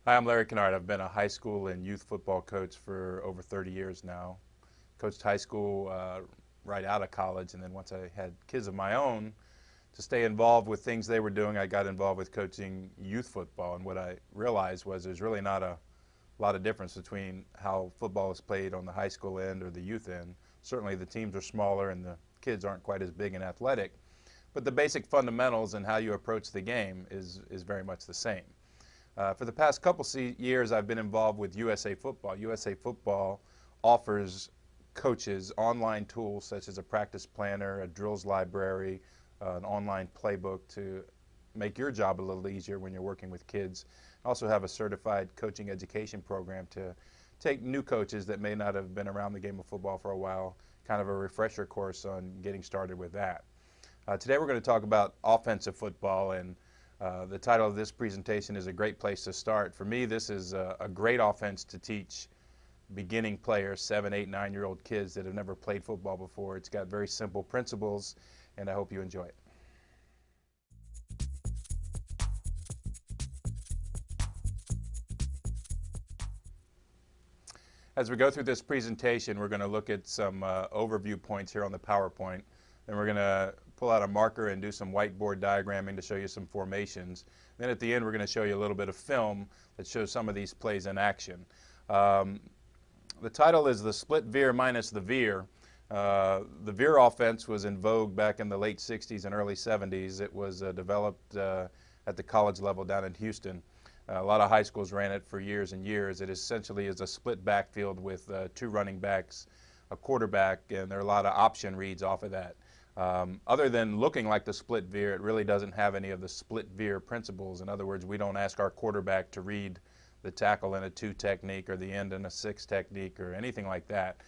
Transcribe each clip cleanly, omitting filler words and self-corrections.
Hi, I'm Larry Canard. I've been a high school and youth football coach for over 30 years now. Coached high school right out of college, and then once I had kids of my own, to stay involved with things they were doing, I got involved with coaching youth football. And what I realized was there's really not a lot of difference between how football is played on the high school end or the youth end. Certainly the teams are smaller and the kids aren't quite as big and athletic, but the basic fundamentals and how you approach the game is very much the same. For the past couple years, I've been involved with USA Football. USA Football offers coaches online tools such as a practice planner, a drills library, an online playbook to make your job a little easier when you're working with kids. I also have a certified coaching education program to take new coaches that may not have been around the game of football for a while, kind of a refresher course on getting started with that. Today we're going to talk about offensive football, and the title of this presentation is A Great Place to Start. For me, this is a great offense to teach beginning players, 7, 8, 9-year-old kids that have never played football before. It's got very simple principles, and I hope you enjoy it. As we go through this presentation, we're going to look at some overview points here on the PowerPoint. Then we're going to pull out a marker and do some whiteboard diagramming to show you some formations. Then at the end, we're going to show you a little bit of film that shows some of these plays in action. The title is The Split Veer Minus the Veer. The veer offense was in vogue back in the late 60s and early 70s. It was developed at the college level down in Houston. A lot of high schools ran it for years and years. It essentially is a split backfield with two running backs, a quarterback, and there are a lot of option reads off of that. Other than looking like the split veer, it really doesn't have any of the split veer principles. In other words, we don't ask our quarterback to read the tackle in a 2 technique or the end in a 6 technique or anything like that.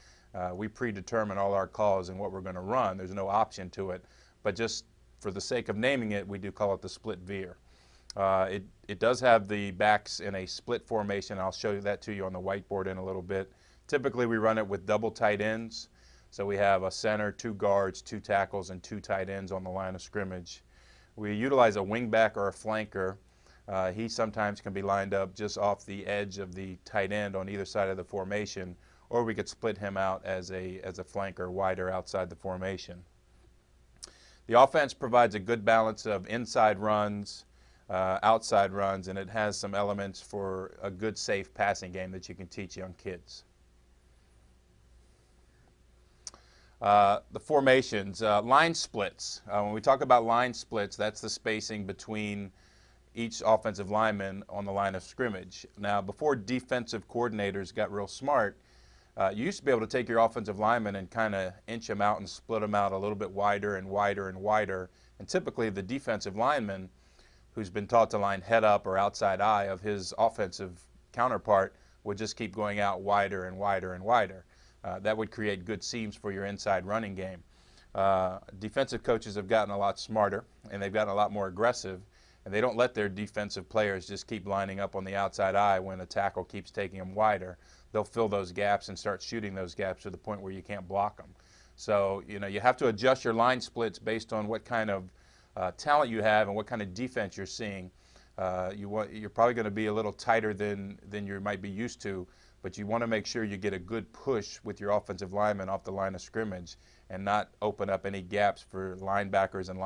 We predetermine all our calls and what we're going to run. There's no option to it, but just for the sake of naming it, we do call it the split veer. It does have the backs in a split formation. I'll show you that to you on the whiteboard in a little bit. Typically, we run it with double tight ends. So we have a center, 2 guards, 2 tackles, and 2 tight ends on the line of scrimmage. We utilize a wingback or a flanker. He sometimes can be lined up just off the edge of the tight end on either side of the formation, or we could split him out as a flanker wider outside the formation. The offense provides a good balance of inside runs, outside runs, and it has some elements for a good, safe passing game that you can teach young kids. The formations, line splits. When we talk about line splits, that's the spacing between each offensive lineman on the line of scrimmage. Now, before defensive coordinators got real smart, you used to be able to take your offensive linemen and kind of inch them out and split them out a little bit wider and wider and wider. And typically the defensive lineman, who's been taught to line head up or outside eye of his offensive counterpart, would just keep going out wider and wider and wider. That would create good seams for your inside running game. Defensive coaches have gotten a lot smarter, and they've gotten a lot more aggressive, and they don't let their defensive players just keep lining up on the outside eye when a tackle keeps taking them wider. They'll fill those gaps and start shooting those gaps to the point where you can't block them. So, you have to adjust your line splits based on what kind of talent you have and what kind of defense you're seeing. You're probably going to be a little tighter than you might be used to, but you want to make sure you get a good push with your offensive lineman off the line of scrimmage and not open up any gaps for linebackers and